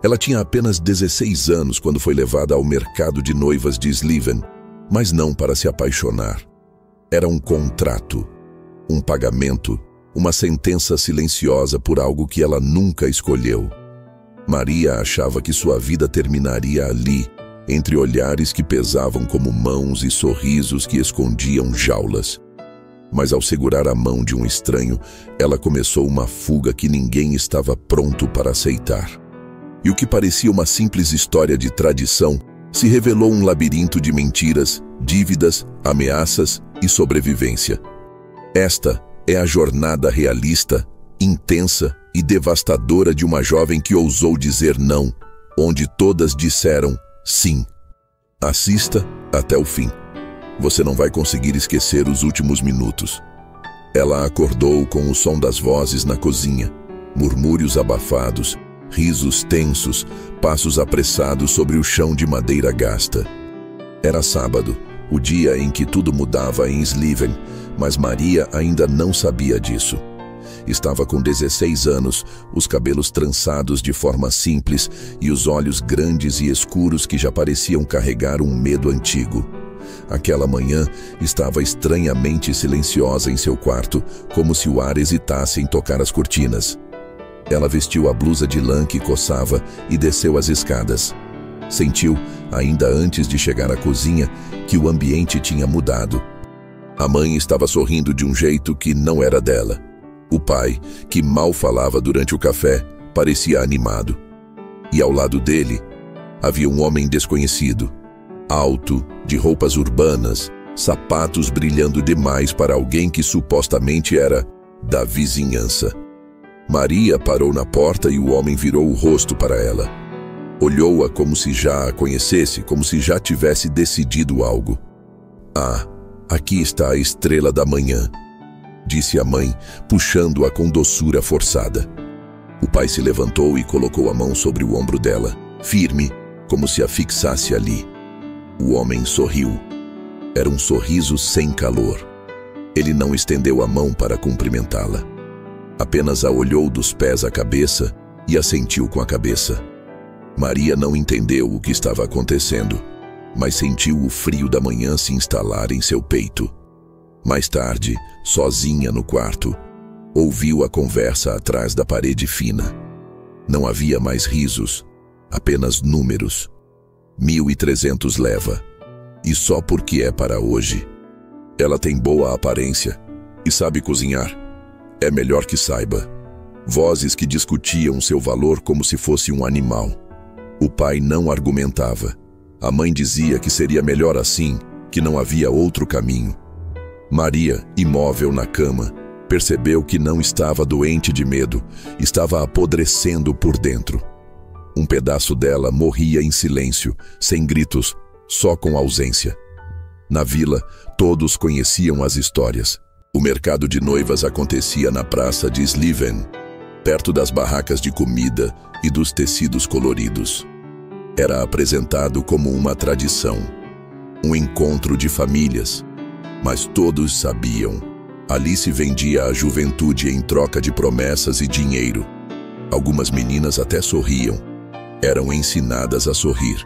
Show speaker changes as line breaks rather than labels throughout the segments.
Ela tinha apenas 16 anos quando foi levada ao mercado de noivas de Sliven, mas não para se apaixonar. Era um contrato, um pagamento, uma sentença silenciosa por algo que ela nunca escolheu. Maria achava que sua vida terminaria ali, entre olhares que pesavam como mãos e sorrisos que escondiam jaulas. Mas ao segurar a mão de um estranho, ela começou uma fuga que ninguém estava pronto para aceitar. E o que parecia uma simples história de tradição se revelou um labirinto de mentiras, dívidas, ameaças e sobrevivência. Esta é a jornada realista, intensa e devastadora de uma jovem que ousou dizer não, onde todas disseram sim. Assista até o fim. Você não vai conseguir esquecer os últimos minutos. Ela acordou com o som das vozes na cozinha, murmúrios abafados, risos tensos, passos apressados sobre o chão de madeira gasta. Era sábado, o dia em que tudo mudava em Sliven, mas Maria ainda não sabia disso. Estava com 16 anos, os cabelos trançados de forma simples e os olhos grandes e escuros que já pareciam carregar um medo antigo. Aquela manhã estava estranhamente silenciosa em seu quarto, como se o ar hesitasse em tocar as cortinas. Ela vestiu a blusa de lã que coçava e desceu as escadas. Sentiu, ainda antes de chegar à cozinha, que o ambiente tinha mudado. A mãe estava sorrindo de um jeito que não era dela. O pai, que mal falava durante o café, parecia animado. E ao lado dele, havia um homem desconhecido, alto, de roupas urbanas, sapatos brilhando demais para alguém que supostamente era da vizinhança. Maria parou na porta e o homem virou o rosto para ela. Olhou-a como se já a conhecesse, como se já tivesse decidido algo. "Ah, aqui está a estrela da manhã", disse a mãe, puxando-a com doçura forçada. O pai se levantou e colocou a mão sobre o ombro dela, firme, como se a fixasse ali. O homem sorriu. Era um sorriso sem calor. Ele não estendeu a mão para cumprimentá-la. Apenas a olhou dos pés à cabeça e assentiu com a cabeça. Maria não entendeu o que estava acontecendo, mas sentiu o frio da manhã se instalar em seu peito. Mais tarde, sozinha no quarto, ouviu a conversa atrás da parede fina. Não havia mais risos, apenas números. 1.300 leva. E só porque é para hoje. Ela tem boa aparência e sabe cozinhar. É melhor que saiba. Vozes que discutiam seu valor como se fosse um animal. O pai não argumentava. A mãe dizia que seria melhor assim, que não havia outro caminho. Maria, imóvel na cama, percebeu que não estava doente de medo, estava apodrecendo por dentro. Um pedaço dela morria em silêncio, sem gritos, só com ausência. Na vila, todos conheciam as histórias. O mercado de noivas acontecia na praça de Sliven, perto das barracas de comida e dos tecidos coloridos. Era apresentado como uma tradição, um encontro de famílias. Mas todos sabiam, ali se vendia a juventude em troca de promessas e dinheiro. Algumas meninas até sorriam, eram ensinadas a sorrir.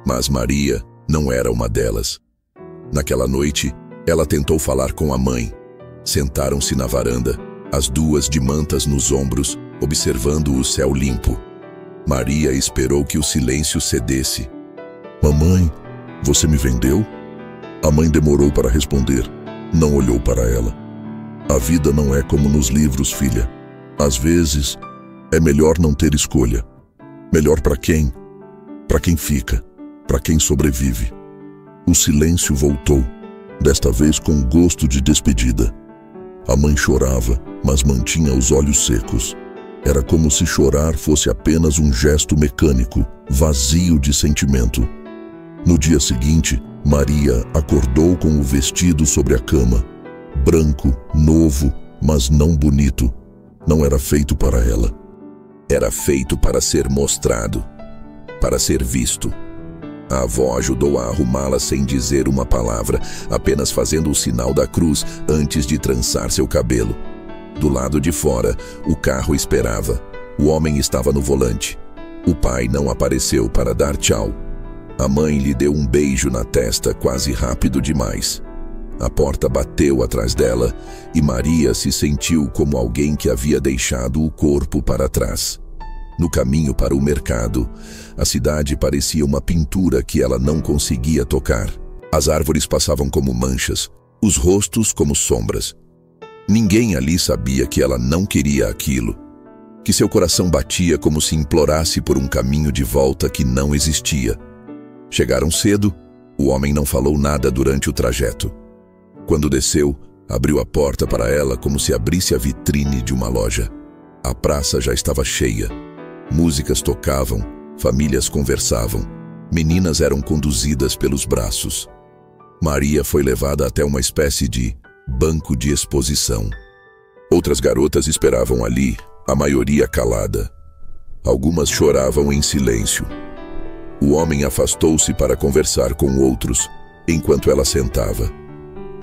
Mas Maria não era uma delas. Naquela noite, ela tentou falar com a mãe. Sentaram-se na varanda, as duas de mantas nos ombros, observando o céu limpo. Maria esperou que o silêncio cedesse. "Mamãe, você me vendeu?" A mãe demorou para responder. Não olhou para ela. "A vida não é como nos livros, filha. Às vezes, é melhor não ter escolha. Melhor para quem? Para quem fica, para quem sobrevive." O silêncio voltou, desta vez com gosto de despedida. A mãe chorava, mas mantinha os olhos secos. Era como se chorar fosse apenas um gesto mecânico, vazio de sentimento. No dia seguinte, Maria acordou com o vestido sobre a cama. Branco, novo, mas não bonito. Não era feito para ela. Era feito para ser mostrado, para ser visto. A avó ajudou a arrumá-la sem dizer uma palavra, apenas fazendo o sinal da cruz antes de trançar seu cabelo. Do lado de fora, o carro esperava. O homem estava no volante. O pai não apareceu para dar tchau. A mãe lhe deu um beijo na testa quase rápido demais. A porta bateu atrás dela e Maria se sentiu como alguém que havia deixado o corpo para trás. No caminho para o mercado, a cidade parecia uma pintura que ela não conseguia tocar. As árvores passavam como manchas, os rostos como sombras. Ninguém ali sabia que ela não queria aquilo, que seu coração batia como se implorasse por um caminho de volta que não existia. Chegaram cedo, o homem não falou nada durante o trajeto. Quando desceu, abriu a porta para ela como se abrisse a vitrine de uma loja. A praça já estava cheia. Músicas tocavam, famílias conversavam, meninas eram conduzidas pelos braços. Maria foi levada até uma espécie de banco de exposição. Outras garotas esperavam ali, a maioria calada. Algumas choravam em silêncio. O homem afastou-se para conversar com outros, enquanto ela sentava.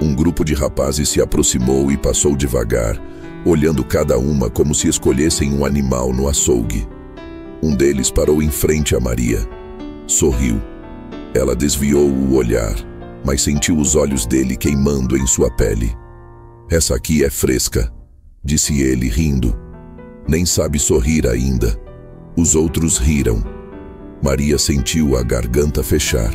Um grupo de rapazes se aproximou e passou devagar, olhando cada uma como se escolhessem um animal no açougue. Um deles parou em frente a Maria. Sorriu. Ela desviou o olhar, mas sentiu os olhos dele queimando em sua pele. "Essa aqui é fresca", disse ele, rindo. "Nem sabe sorrir ainda." Os outros riram. Maria sentiu a garganta fechar.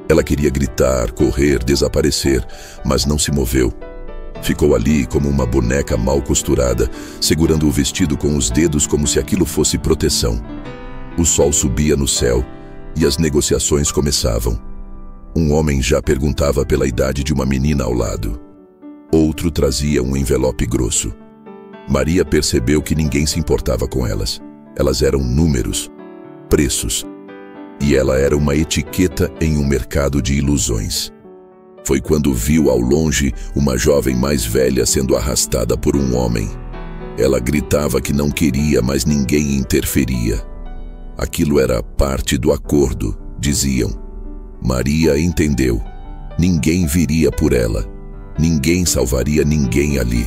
Ela queria gritar, correr, desaparecer, mas não se moveu. Ficou ali como uma boneca mal costurada, segurando o vestido com os dedos como se aquilo fosse proteção. O sol subia no céu e as negociações começavam. Um homem já perguntava pela idade de uma menina ao lado. Outro trazia um envelope grosso. Maria percebeu que ninguém se importava com elas. Elas eram números, preços. E ela era uma etiqueta em um mercado de ilusões. Foi quando viu ao longe uma jovem mais velha sendo arrastada por um homem. Ela gritava que não queria, mas ninguém interferia. Aquilo era parte do acordo, diziam. Maria entendeu. Ninguém viria por ela. Ninguém salvaria ninguém ali.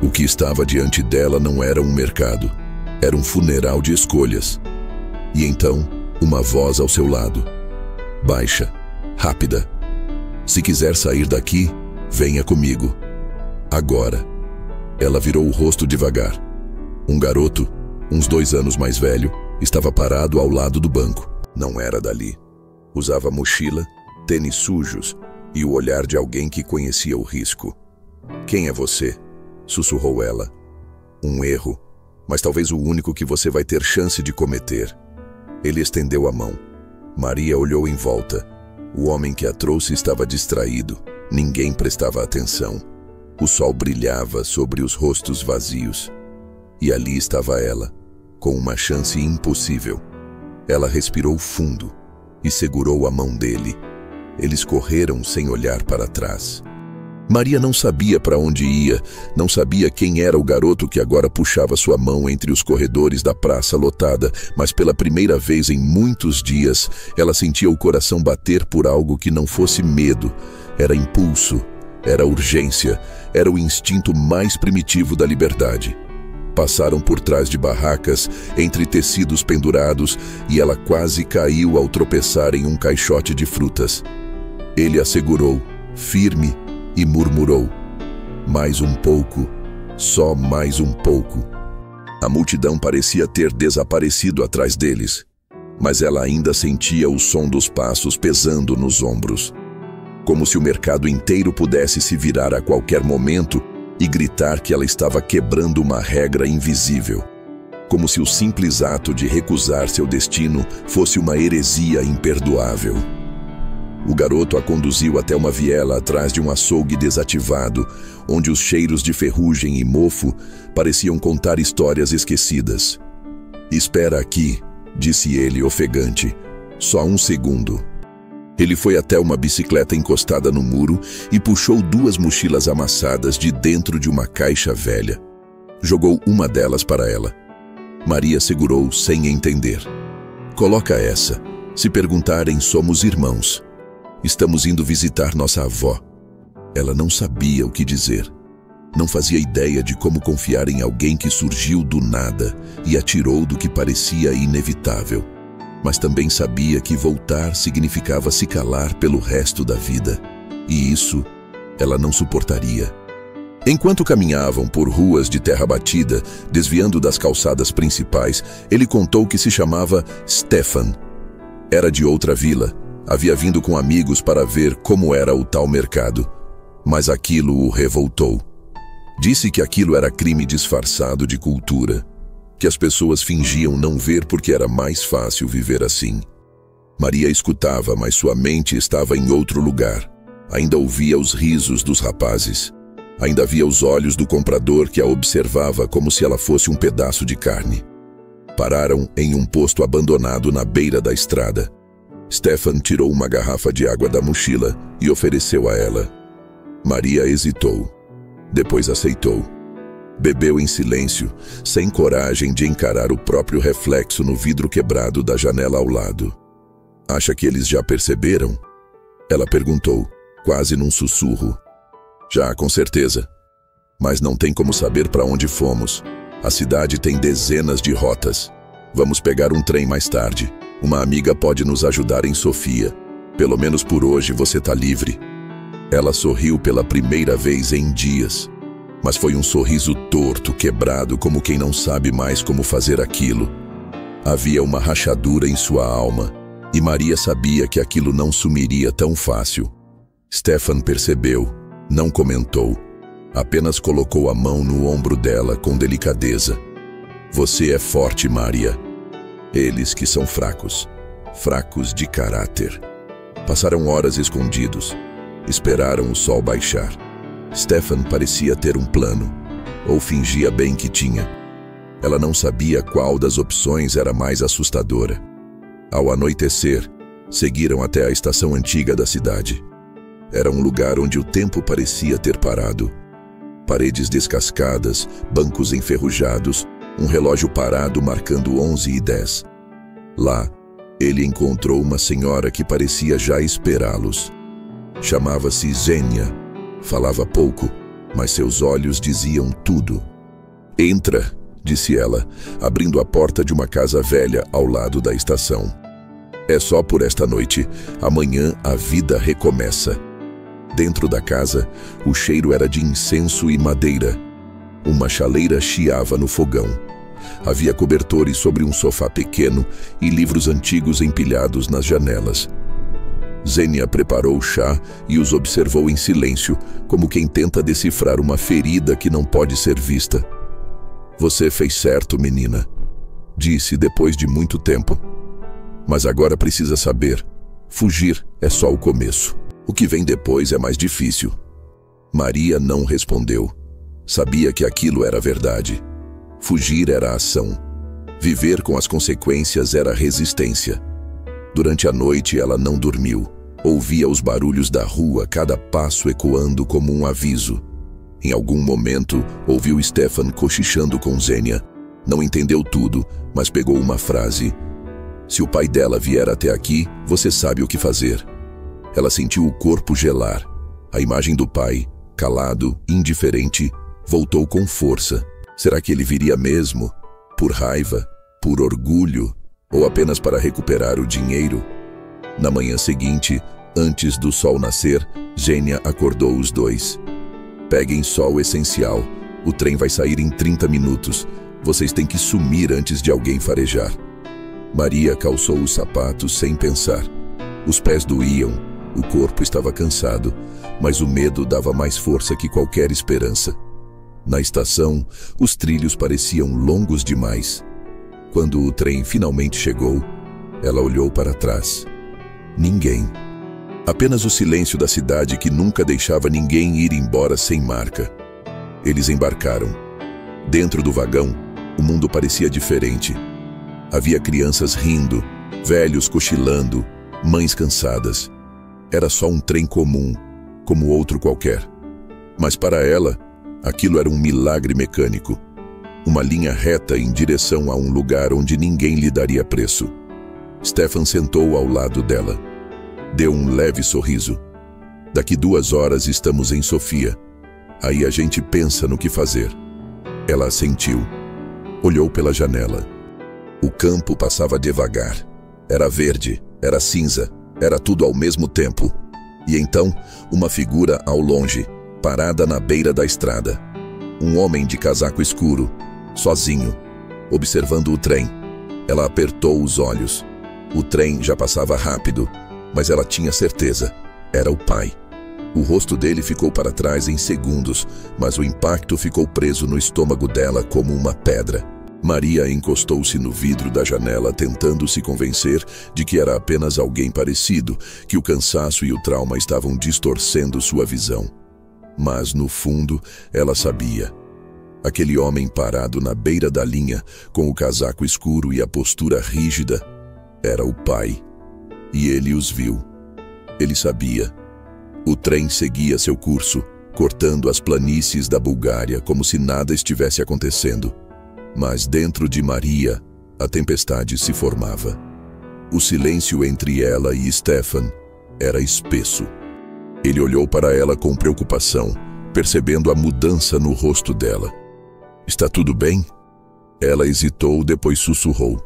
O que estava diante dela não era um mercado. Era um funeral de escolhas. E então, uma voz ao seu lado. Baixa, rápida. "Se quiser sair daqui, venha comigo. Agora." Ela virou o rosto devagar. Um garoto, uns 2 anos mais velho, estava parado ao lado do banco. Não era dali. Usava mochila, tênis sujos e o olhar de alguém que conhecia o risco. "Quem é você?" sussurrou ela. "Um erro, mas talvez o único que você vai ter chance de cometer." Ele estendeu a mão. Maria olhou em volta. O homem que a trouxe estava distraído. Ninguém prestava atenção. O sol brilhava sobre os rostos vazios. E ali estava ela, com uma chance impossível. Ela respirou fundo e segurou a mão dele. Eles correram sem olhar para trás. Maria não sabia para onde ia, não sabia quem era o garoto que agora puxava sua mão entre os corredores da praça lotada, mas pela primeira vez em muitos dias, ela sentia o coração bater por algo que não fosse medo. Era impulso, era urgência, era o instinto mais primitivo da liberdade. Passaram por trás de barracas, entre tecidos pendurados, e ela quase caiu ao tropeçar em um caixote de frutas. Ele a segurou, firme, e murmurou: "Mais um pouco, só mais um pouco." A multidão parecia ter desaparecido atrás deles, mas ela ainda sentia o som dos passos pesando nos ombros. Como se o mercado inteiro pudesse se virar a qualquer momento e gritar que ela estava quebrando uma regra invisível. Como se o simples ato de recusar seu destino fosse uma heresia imperdoável. O garoto a conduziu até uma viela atrás de um açougue desativado, onde os cheiros de ferrugem e mofo pareciam contar histórias esquecidas. "Espera aqui", disse ele ofegante. "Só um segundo." Ele foi até uma bicicleta encostada no muro e puxou 2 mochilas amassadas de dentro de uma caixa velha. Jogou uma delas para ela. Maria segurou sem entender. "Coloca essa. Se perguntarem, somos irmãos. Estamos indo visitar nossa avó." Ela não sabia o que dizer. Não fazia ideia de como confiar em alguém que surgiu do nada e atirou do que parecia inevitável. Mas também sabia que voltar significava se calar pelo resto da vida. E isso ela não suportaria. Enquanto caminhavam por ruas de terra batida, desviando das calçadas principais, ele contou que se chamava Stefan. Era de outra vila. Havia vindo com amigos para ver como era o tal mercado. Mas aquilo o revoltou. Disse que aquilo era crime disfarçado de cultura, que as pessoas fingiam não ver porque era mais fácil viver assim. Maria escutava, mas sua mente estava em outro lugar. Ainda ouvia os risos dos rapazes. Ainda via os olhos do comprador que a observava como se ela fosse um pedaço de carne. Pararam em um posto abandonado na beira da estrada. Stefan tirou uma garrafa de água da mochila e ofereceu a ela. Maria hesitou. Depois aceitou. Bebeu em silêncio, sem coragem de encarar o próprio reflexo no vidro quebrado da janela ao lado. Acha que eles já perceberam? Ela perguntou, quase num sussurro. Já, com certeza. Mas não tem como saber para onde fomos. A cidade tem dezenas de rotas. Vamos pegar um trem mais tarde. Uma amiga pode nos ajudar em Sofia. Pelo menos por hoje você tá livre. Ela sorriu pela primeira vez em dias. Mas foi um sorriso torto, quebrado, como quem não sabe mais como fazer aquilo. Havia uma rachadura em sua alma, e Maria sabia que aquilo não sumiria tão fácil. Stefan percebeu, não comentou, apenas colocou a mão no ombro dela com delicadeza. Você é forte, Maria. Eles que são fracos, fracos de caráter. Passaram horas escondidos. Esperaram o sol baixar. Stefan parecia ter um plano, ou fingia bem que tinha. Ela não sabia qual das opções era mais assustadora. Ao anoitecer, seguiram até a estação antiga da cidade. Era um lugar onde o tempo parecia ter parado. Paredes descascadas, bancos enferrujados, um relógio parado marcando 11h10. Lá, ele encontrou uma senhora que parecia já esperá-los. Chamava-se Zenia. Falava pouco, mas seus olhos diziam tudo. Entra, disse ela, abrindo a porta de uma casa velha ao lado da estação. É só por esta noite. Amanhã a vida recomeça. Dentro da casa, o cheiro era de incenso e madeira. Uma chaleira chiava no fogão. Havia cobertores sobre um sofá pequeno e livros antigos empilhados nas janelas. Zenia preparou o chá e os observou em silêncio, como quem tenta decifrar uma ferida que não pode ser vista. Você fez certo, menina, disse depois de muito tempo. Mas agora precisa saber, fugir é só o começo. O que vem depois é mais difícil. Maria não respondeu. Sabia que aquilo era verdade. Fugir era ação. Viver com as consequências era resistência. Durante a noite ela não dormiu. Ouvia os barulhos da rua, cada passo ecoando como um aviso. Em algum momento, ouviu Stefan cochichando com Zenia. Não entendeu tudo, mas pegou uma frase. Se o pai dela vier até aqui, você sabe o que fazer. Ela sentiu o corpo gelar. A imagem do pai, calado, indiferente, voltou com força. Será que ele viria mesmo? Por raiva? Por orgulho? Ou apenas para recuperar o dinheiro? Na manhã seguinte, antes do sol nascer, Zenia acordou os dois. Peguem só o essencial. O trem vai sair em 30 minutos. Vocês têm que sumir antes de alguém farejar. Maria calçou os sapatos sem pensar. Os pés doíam, o corpo estava cansado, mas o medo dava mais força que qualquer esperança. Na estação, os trilhos pareciam longos demais. Quando o trem finalmente chegou, ela olhou para trás. Ninguém. Apenas o silêncio da cidade que nunca deixava ninguém ir embora sem marca. Eles embarcaram. Dentro do vagão, o mundo parecia diferente. Havia crianças rindo, velhos cochilando, mães cansadas. Era só um trem comum, como outro qualquer. Mas para ela, aquilo era um milagre mecânico. Uma linha reta em direção a um lugar onde ninguém lhe daria preço. Stefan sentou ao lado dela. Deu um leve sorriso. Daqui 2 horas estamos em Sofia. Aí a gente pensa no que fazer. Ela assentiu. Olhou pela janela. O campo passava devagar. Era verde, era cinza, era tudo ao mesmo tempo. E então, uma figura ao longe, parada na beira da estrada. Um homem de casaco escuro, sozinho, observando o trem. Ela apertou os olhos. O trem já passava rápido, mas ela tinha certeza. Era o pai. O rosto dele ficou para trás em segundos, mas o impacto ficou preso no estômago dela como uma pedra. Maria encostou-se no vidro da janela, tentando se convencer de que era apenas alguém parecido, que o cansaço e o trauma estavam distorcendo sua visão. Mas, no fundo, ela sabia. Aquele homem parado na beira da linha, com o casaco escuro e a postura rígida, era o pai. E ele os viu. Ele sabia. O trem seguia seu curso, cortando as planícies da Bulgária como se nada estivesse acontecendo. Mas dentro de Maria, a tempestade se formava. O silêncio entre ela e Stefan era espesso. Ele olhou para ela com preocupação, percebendo a mudança no rosto dela. "Está tudo bem?" Ela hesitou, depois sussurrou.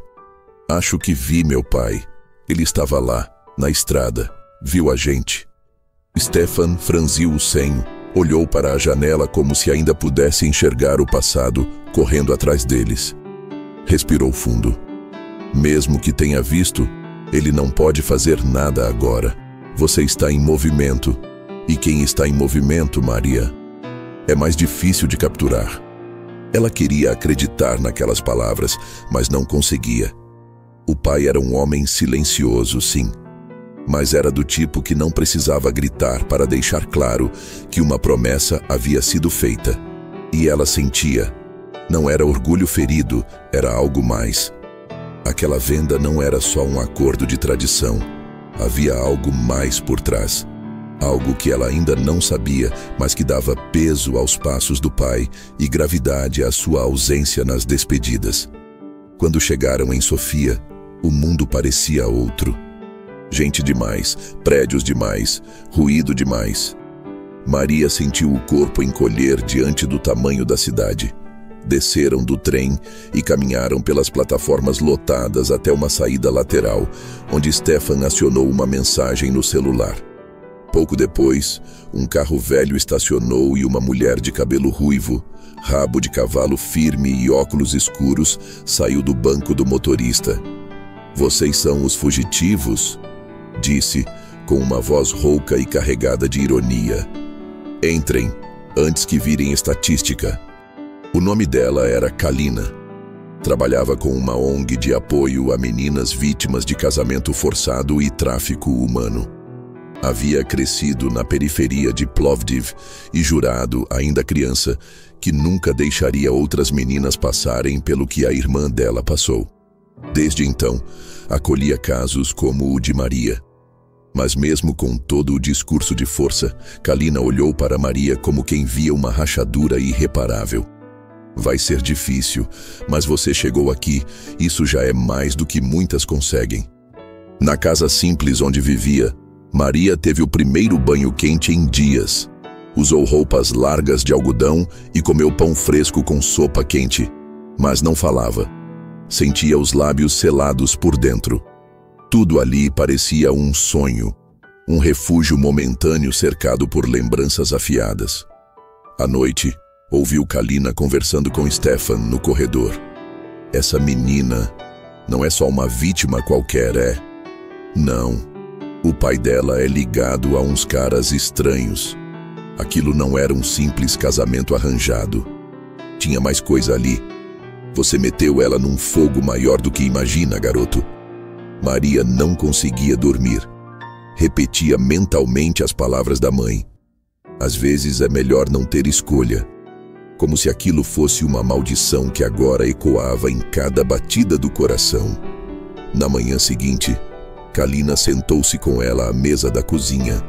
"Acho que vi meu pai. Ele estava lá, na estrada. Viu a gente." Stefan franziu o senho, olhou para a janela como se ainda pudesse enxergar o passado correndo atrás deles. Respirou fundo. Mesmo que tenha visto, ele não pode fazer nada agora. Você está em movimento. E quem está em movimento, Maria, é mais difícil de capturar. Ela queria acreditar naquelas palavras, mas não conseguia. O pai era um homem silencioso, sim, mas era do tipo que não precisava gritar para deixar claro que uma promessa havia sido feita. E ela sentia. Não era orgulho ferido, era algo mais. Aquela venda não era só um acordo de tradição. Havia algo mais por trás. Algo que ela ainda não sabia, mas que dava peso aos passos do pai e gravidade à sua ausência nas despedidas. Quando chegaram em Sofia, o mundo parecia outro. Gente demais, prédios demais, ruído demais. Maria sentiu o corpo encolher diante do tamanho da cidade. Desceram do trem e caminharam pelas plataformas lotadas até uma saída lateral, onde Stefan acionou uma mensagem no celular. Pouco depois, um carro velho estacionou e uma mulher de cabelo ruivo, rabo de cavalo firme e óculos escuros saiu do banco do motorista. "Vocês são os fugitivos?" disse, com uma voz rouca e carregada de ironia. "Entrem, antes que virem estatística." O nome dela era Kalina. Trabalhava com uma ONG de apoio a meninas vítimas de casamento forçado e tráfico humano. Havia crescido na periferia de Plovdiv e jurado, ainda criança, que nunca deixaria outras meninas passarem pelo que a irmã dela passou. Desde então, acolhia casos como o de Maria. Mas mesmo com todo o discurso de força, Kalina olhou para Maria como quem via uma rachadura irreparável. "Vai ser difícil, mas você chegou aqui, isso já é mais do que muitas conseguem." Na casa simples onde vivia, Maria teve o primeiro banho quente em dias. Usou roupas largas de algodão e comeu pão fresco com sopa quente. Mas não falava. Sentia os lábios selados por dentro. Tudo ali parecia um sonho, um refúgio momentâneo cercado por lembranças afiadas. À noite, ouviu Kalina conversando com Stefan no corredor. "Essa menina não é só uma vítima qualquer, é? Não. O pai dela é ligado a uns caras estranhos. Aquilo não era um simples casamento arranjado. Tinha mais coisa ali. Você meteu ela num fogo maior do que imagina, garoto." Maria não conseguia dormir. Repetia mentalmente as palavras da mãe. Às vezes é melhor não ter escolha. Como se aquilo fosse uma maldição que agora ecoava em cada batida do coração. Na manhã seguinte, Kalina sentou-se com ela à mesa da cozinha.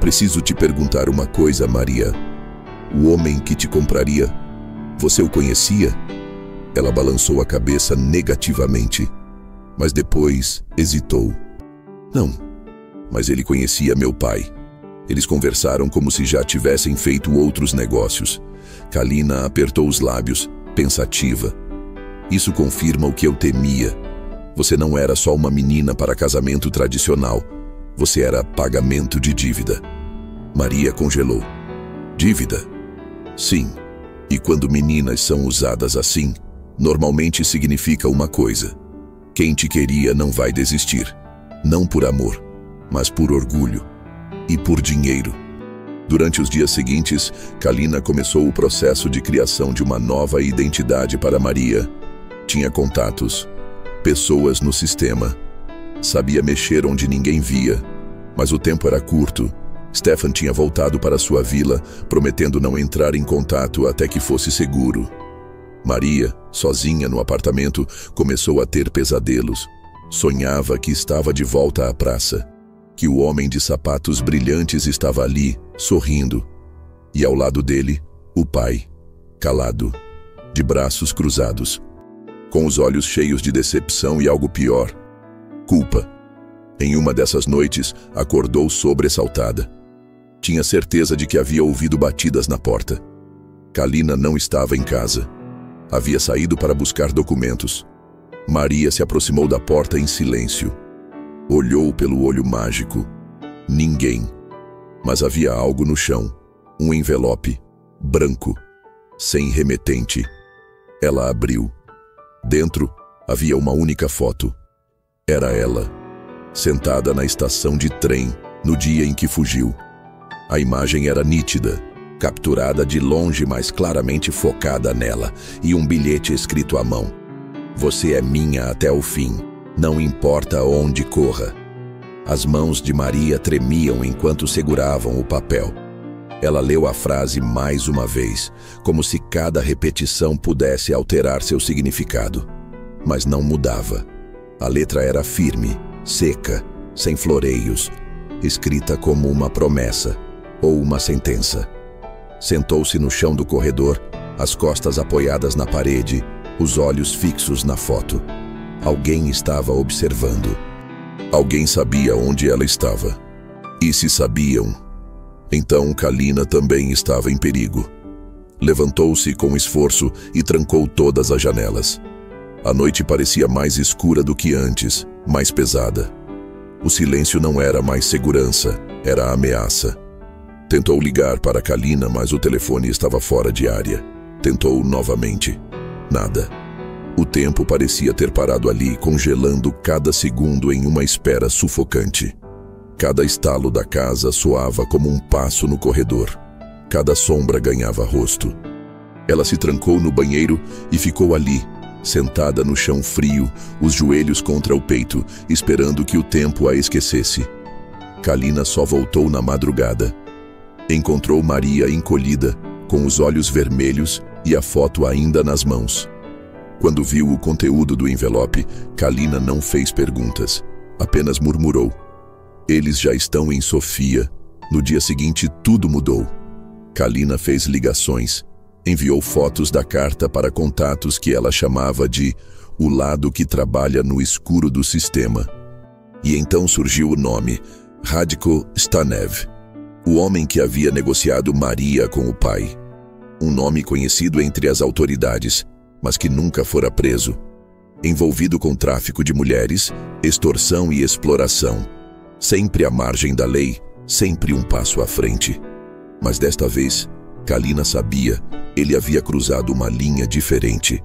"Preciso te perguntar uma coisa, Maria. O homem que te compraria, você o conhecia?" Ela balançou a cabeça negativamente, mas depois hesitou. "Não, mas ele conhecia meu pai. Eles conversaram como se já tivessem feito outros negócios. Kalina apertou os lábios, pensativa. Isso confirma o que eu temia. Você não era só uma menina para casamento tradicional. Você era pagamento de dívida. Maria congelou. Dívida? Sim. E quando meninas são usadas assim, normalmente significa uma coisa. Quem te queria não vai desistir. Não por amor, mas por orgulho. E por dinheiro. Durante os dias seguintes, Kalina começou o processo de criação de uma nova identidade para Maria. Tinha contatos, pessoas no sistema. Sabia mexer onde ninguém via. Mas o tempo era curto. Stefan tinha voltado para sua vila, prometendo não entrar em contato até que fosse seguro. Maria, sozinha no apartamento, começou a ter pesadelos. Sonhava que estava de volta à praça, que o homem de sapatos brilhantes estava ali, sorrindo. E ao lado dele, o pai, calado, de braços cruzados, com os olhos cheios de decepção e algo pior, culpa. Em uma dessas noites, acordou sobressaltada. Tinha certeza de que havia ouvido batidas na porta. Kalina não estava em casa. Havia saído para buscar documentos. Maria se aproximou da porta em silêncio. Olhou pelo olho mágico. Ninguém. Mas havia algo no chão. Um envelope, branco, sem remetente. Ela abriu. Dentro, havia uma única foto. Era ela, sentada na estação de trem, no dia em que fugiu. A imagem era nítida, capturada de longe, mas claramente focada nela, e um bilhete escrito à mão. Você é minha até o fim, não importa onde corra. As mãos de Maria tremiam enquanto seguravam o papel. Ela leu a frase mais uma vez, como se cada repetição pudesse alterar seu significado. Mas não mudava. A letra era firme, seca, sem floreios, escrita como uma promessa ou uma sentença. Sentou-se no chão do corredor, as costas apoiadas na parede, os olhos fixos na foto. Alguém estava observando. Alguém sabia onde ela estava. E se sabiam, então Kalina também estava em perigo. Levantou-se com esforço e trancou todas as janelas. A noite parecia mais escura do que antes, mais pesada. O silêncio não era mais segurança, era ameaça. Tentou ligar para Kalina, mas o telefone estava fora de área. Tentou novamente. Nada. O tempo parecia ter parado ali, congelando cada segundo em uma espera sufocante. Cada estalo da casa soava como um passo no corredor. Cada sombra ganhava rosto. Ela se trancou no banheiro e ficou ali, sentada no chão frio, os joelhos contra o peito, esperando que o tempo a esquecesse. Kalina só voltou na madrugada. Encontrou Maria encolhida, com os olhos vermelhos e a foto ainda nas mãos. Quando viu o conteúdo do envelope, Kalina não fez perguntas, apenas murmurou. Eles já estão em Sofia. No dia seguinte, tudo mudou. Kalina fez ligações, enviou fotos da carta para contatos que ela chamava de o lado que trabalha no escuro do sistema. E então surgiu o nome, Radko Stanev, o homem que havia negociado Maria com o pai. Um nome conhecido entre as autoridades, mas que nunca fora preso. Envolvido com tráfico de mulheres, extorsão e exploração. Sempre à margem da lei, sempre um passo à frente. Mas desta vez, Kalina sabia, ele havia cruzado uma linha diferente.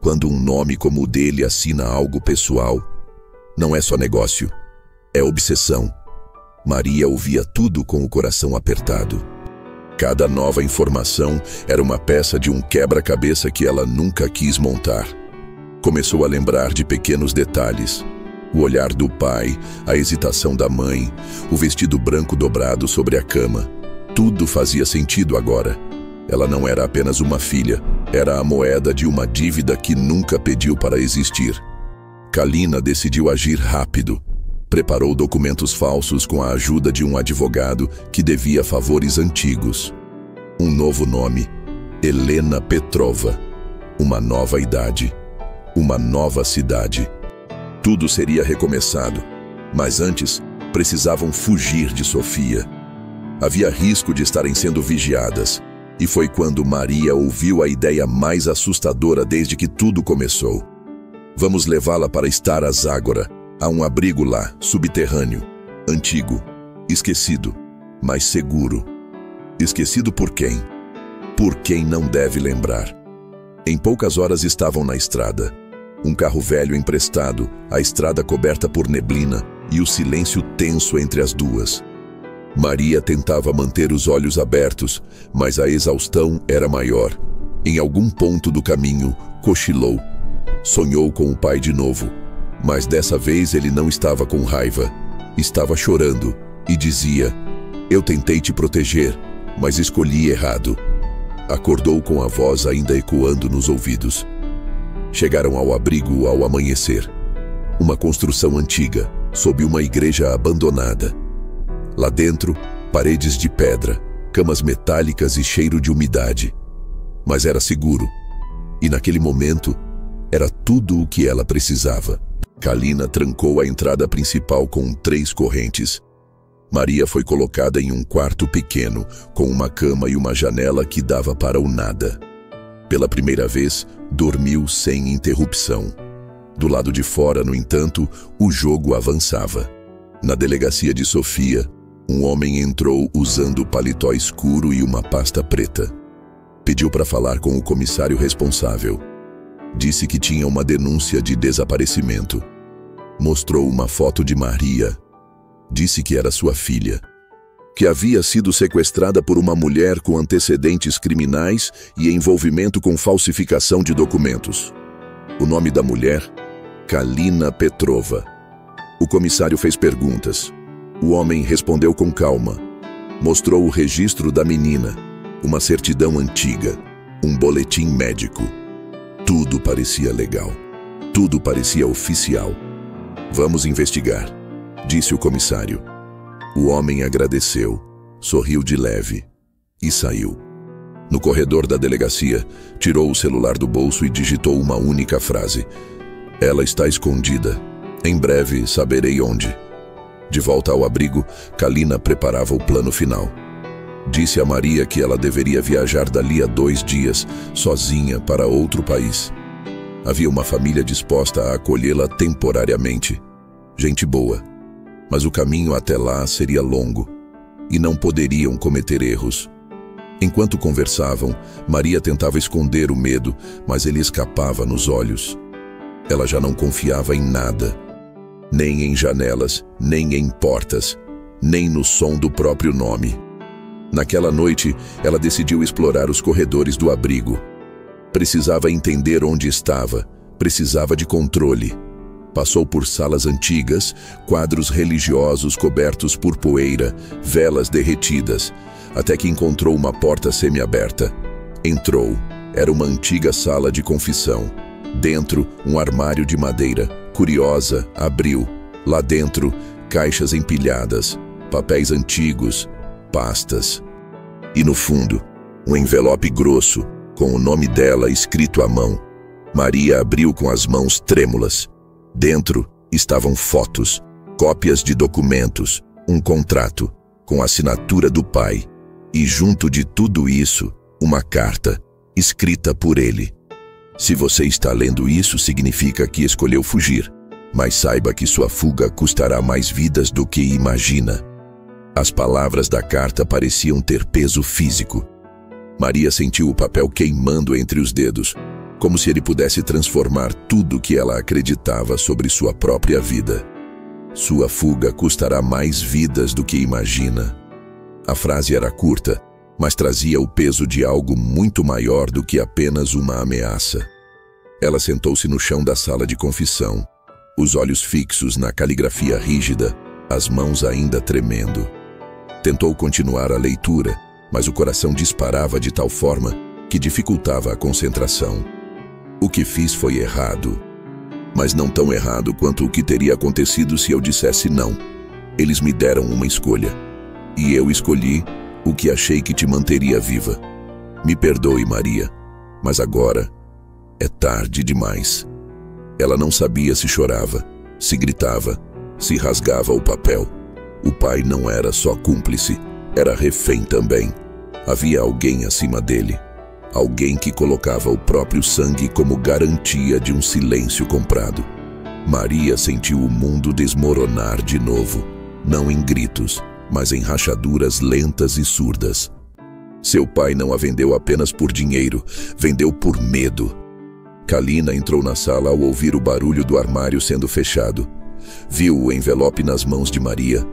Quando um nome como o dele assina algo pessoal, não é só negócio, é obsessão. Maria ouvia tudo com o coração apertado. Cada nova informação era uma peça de um quebra-cabeça que ela nunca quis montar. Começou a lembrar de pequenos detalhes. O olhar do pai, a hesitação da mãe, o vestido branco dobrado sobre a cama. Tudo fazia sentido agora. Ela não era apenas uma filha, era a moeda de uma dívida que nunca pediu para existir. Kalina decidiu agir rápido. Preparou documentos falsos com a ajuda de um advogado que devia favores antigos. Um novo nome, Helena Petrova. Uma nova idade. Uma nova cidade. Tudo seria recomeçado, mas antes precisavam fugir de Sofia. Havia risco de estarem sendo vigiadas. E foi quando Maria ouviu a ideia mais assustadora desde que tudo começou. Vamos levá-la para Star Azagora. Há um abrigo lá, subterrâneo, antigo, esquecido, mas seguro. Esquecido por quem? Por quem não deve lembrar. Em poucas horas estavam na estrada. Um carro velho emprestado, a estrada coberta por neblina e o silêncio tenso entre as duas. Maria tentava manter os olhos abertos, mas a exaustão era maior. Em algum ponto do caminho, cochilou. Sonhou com o pai de novo, mas dessa vez ele não estava com raiva. Estava chorando e dizia: "Eu tentei te proteger, mas escolhi errado." Acordou com a voz ainda ecoando nos ouvidos. Chegaram ao abrigo ao amanhecer. Uma construção antiga, sob uma igreja abandonada. Lá dentro, paredes de pedra, camas metálicas e cheiro de umidade. Mas era seguro. E naquele momento, era tudo o que ela precisava. Kalina trancou a entrada principal com 3 correntes. Maria foi colocada em um quarto pequeno, com uma cama e uma janela que dava para o nada. Pela primeira vez, dormiu sem interrupção. Do lado de fora, no entanto, o jogo avançava. Na delegacia de Sofia, um homem entrou usando paletó escuro e uma pasta preta. Pediu para falar com o comissário responsável. Disse que tinha uma denúncia de desaparecimento. Mostrou uma foto de Maria. Disse que era sua filha, que havia sido sequestrada por uma mulher com antecedentes criminais e envolvimento com falsificação de documentos. O nome da mulher? Kalina Petrova. O comissário fez perguntas. O homem respondeu com calma. Mostrou o registro da menina, uma certidão antiga, um boletim médico. Tudo parecia legal. Tudo parecia oficial. "Vamos investigar", disse o comissário. O homem agradeceu, sorriu de leve e saiu. No corredor da delegacia, tirou o celular do bolso e digitou uma única frase: "Ela está escondida. Em breve saberei onde." De volta ao abrigo, Kalina preparava o plano final. Disse a Maria que ela deveria viajar dali a 2 dias, sozinha, para outro país. Havia uma família disposta a acolhê-la temporariamente. Gente boa. Mas o caminho até lá seria longo, e não poderiam cometer erros. Enquanto conversavam, Maria tentava esconder o medo, mas ele escapava nos olhos. Ela já não confiava em nada. Nem em janelas, nem em portas, nem no som do próprio nome. Naquela noite, ela decidiu explorar os corredores do abrigo. Precisava entender onde estava, precisava de controle. Passou por salas antigas, quadros religiosos cobertos por poeira, velas derretidas, até que encontrou uma porta semiaberta. Entrou. Era uma antiga sala de confissão. Dentro, um armário de madeira. Curiosa, abriu. Lá dentro, caixas empilhadas, papéis antigos, pastas. E no fundo, um envelope grosso, com o nome dela escrito à mão. Maria abriu com as mãos trêmulas. Dentro estavam fotos, cópias de documentos, um contrato, com a assinatura do pai. E junto de tudo isso, uma carta, escrita por ele. Se você está lendo isso, significa que escolheu fugir. Mas saiba que sua fuga custará mais vidas do que imagina. As palavras da carta pareciam ter peso físico. Maria sentiu o papel queimando entre os dedos, como se ele pudesse transformar tudo que ela acreditava sobre sua própria vida. Sua fuga custará mais vidas do que imagina. A frase era curta, mas trazia o peso de algo muito maior do que apenas uma ameaça. Ela sentou-se no chão da sala de confissão, os olhos fixos na caligrafia rígida, as mãos ainda tremendo. Tentou continuar a leitura, mas o coração disparava de tal forma que dificultava a concentração. O que fiz foi errado, mas não tão errado quanto o que teria acontecido se eu dissesse não. Eles me deram uma escolha, e eu escolhi o que achei que te manteria viva. Me perdoe, Maria, mas agora é tarde demais. Ela não sabia se chorava, se gritava, se rasgava o papel. O pai não era só cúmplice, Era refém também. Havia alguém acima dele. Alguém que colocava o próprio sangue como garantia de um silêncio comprado. Maria sentiu o mundo desmoronar de novo, não em gritos, mas em rachaduras lentas e surdas. Seu pai não a vendeu apenas por dinheiro, vendeu por medo. Kalina entrou na sala ao ouvir o barulho do armário sendo fechado. Viu o envelope nas mãos de Maria.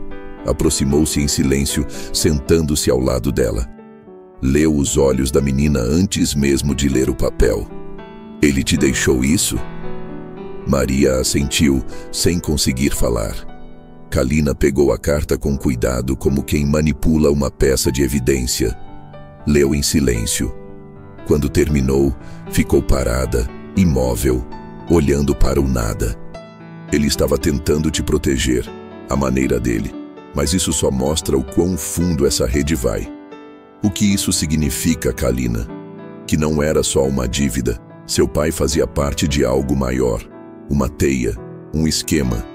Aproximou-se em silêncio, sentando-se ao lado dela. Leu os olhos da menina antes mesmo de ler o papel. Ele te deixou isso? Maria assentiu, sem conseguir falar. Kalina pegou a carta com cuidado, como quem manipula uma peça de evidência. Leu em silêncio. Quando terminou, ficou parada, imóvel, olhando para o nada. Ele estava tentando te proteger, à maneira dele, mas isso só mostra o quão fundo essa rede vai. O que isso significa, Kalina? Que não era só uma dívida. Seu pai fazia parte de algo maior. Uma teia, um esquema.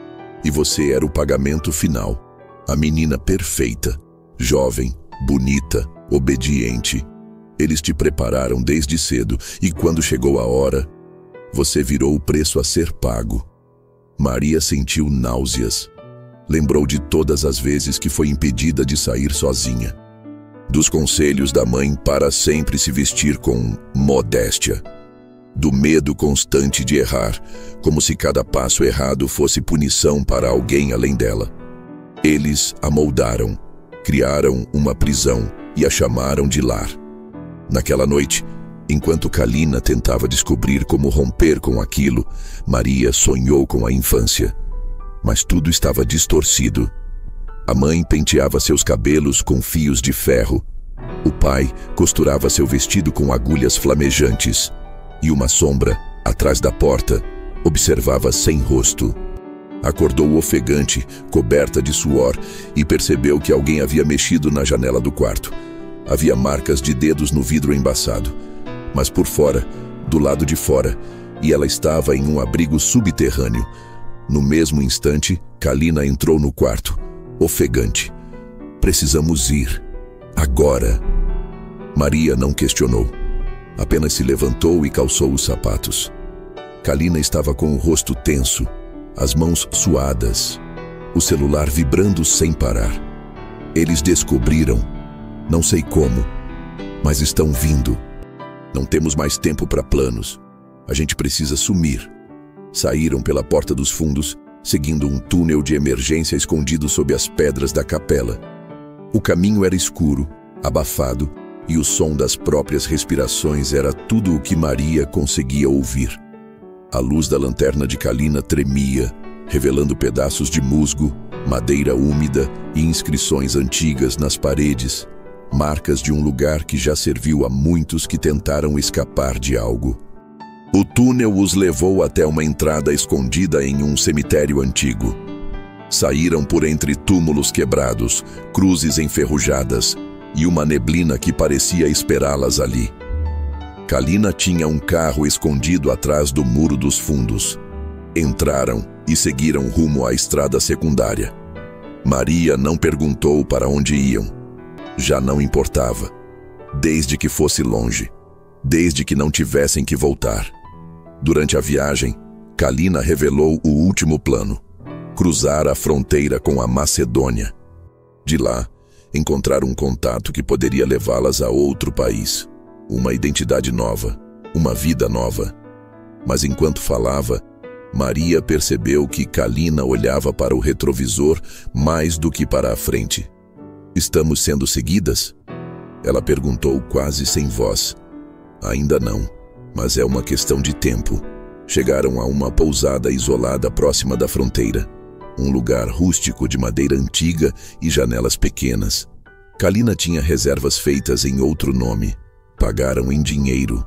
E você era o pagamento final. A menina perfeita, jovem, bonita, obediente. Eles te prepararam desde cedo e quando chegou a hora, você virou o preço a ser pago. Maria sentiu náuseas. Lembrou de todas as vezes que foi impedida de sair sozinha. Dos conselhos da mãe para sempre se vestir com modéstia. Do medo constante de errar, como se cada passo errado fosse punição para alguém além dela. Eles a moldaram, criaram uma prisão e a chamaram de lar. Naquela noite, enquanto Kalina tentava descobrir como romper com aquilo, Maria sonhou com a infância. Mas tudo estava distorcido. A mãe penteava seus cabelos com fios de ferro. O pai costurava seu vestido com agulhas flamejantes. E uma sombra, atrás da porta, observava sem rosto. Acordou ofegante, coberta de suor, e percebeu que alguém havia mexido na janela do quarto. Havia marcas de dedos no vidro embaçado. Mas por fora, do lado de fora, e ela estava em um abrigo subterrâneo. No mesmo instante, Kalina entrou no quarto, ofegante. Precisamos ir. Agora. Maria não questionou. Apenas se levantou e calçou os sapatos. Kalina estava com o rosto tenso, as mãos suadas, o celular vibrando sem parar. Eles descobriram, não sei como, mas estão vindo. Não temos mais tempo para planos. A gente precisa sumir. Saíram pela porta dos fundos, seguindo um túnel de emergência escondido sob as pedras da capela. O caminho era escuro, abafado, e o som das próprias respirações era tudo o que Maria conseguia ouvir. A luz da lanterna de Kalina tremia, revelando pedaços de musgo, madeira úmida e inscrições antigas nas paredes, marcas de um lugar que já serviu a muitos que tentaram escapar de algo. O túnel os levou até uma entrada escondida em um cemitério antigo. Saíram por entre túmulos quebrados, cruzes enferrujadas e uma neblina que parecia esperá-las ali. Kalina tinha um carro escondido atrás do muro dos fundos. Entraram e seguiram rumo à estrada secundária. Maria não perguntou para onde iam. Já não importava. Desde que fosse longe. Desde que não tivessem que voltar. Durante a viagem, Kalina revelou o último plano: cruzar a fronteira com a Macedônia. De lá, encontrar um contato que poderia levá-las a outro país. Uma identidade nova, uma vida nova. Mas enquanto falava, Maria percebeu que Kalina olhava para o retrovisor mais do que para a frente. Estamos sendo seguidas? Ela perguntou quase sem voz. Ainda não, mas é uma questão de tempo. Chegaram a uma pousada isolada próxima da fronteira. Um lugar rústico de madeira antiga e janelas pequenas. Kalina tinha reservas feitas em outro nome. Pagaram em dinheiro.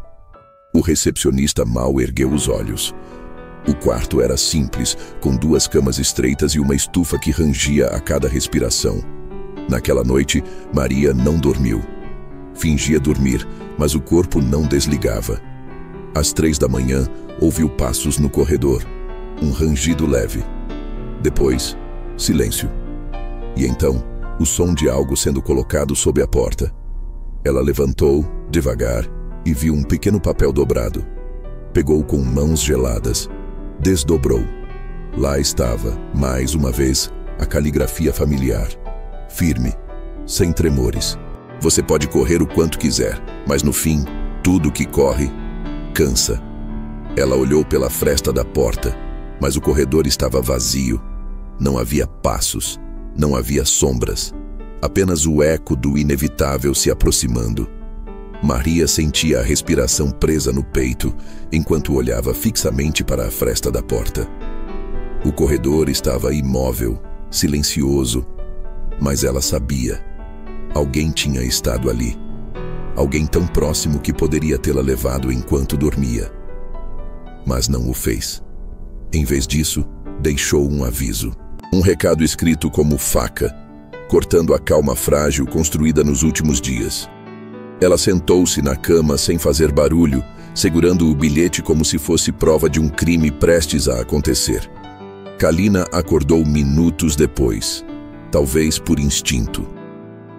O recepcionista mal ergueu os olhos. O quarto era simples, com 2 camas estreitas e uma estufa que rangia a cada respiração. Naquela noite, Maria não dormiu. Fingia dormir, mas o corpo não desligava. Às 3 da manhã, ouviu passos no corredor. Um rangido leve. Depois, silêncio. E então, o som de algo sendo colocado sob a porta. Ela levantou, devagar, e viu um pequeno papel dobrado. Pegou com mãos geladas, desdobrou. Lá estava, mais uma vez, a caligrafia familiar. Firme, sem tremores. Você pode correr o quanto quiser, mas no fim, tudo que corre, cansa. Ela olhou pela fresta da porta, mas o corredor estava vazio. Não havia passos, não havia sombras. Apenas o eco do inevitável se aproximando. Maria sentia a respiração presa no peito, enquanto olhava fixamente para a fresta da porta. O corredor estava imóvel, silencioso, mas ela sabia. Alguém tinha estado ali. Alguém tão próximo que poderia tê-la levado enquanto dormia. Mas não o fez. Em vez disso, deixou um aviso. Um recado escrito como faca, cortando a calma frágil construída nos últimos dias. Ela sentou-se na cama sem fazer barulho, segurando o bilhete como se fosse prova de um crime prestes a acontecer. Kalina acordou minutos depois, talvez por instinto.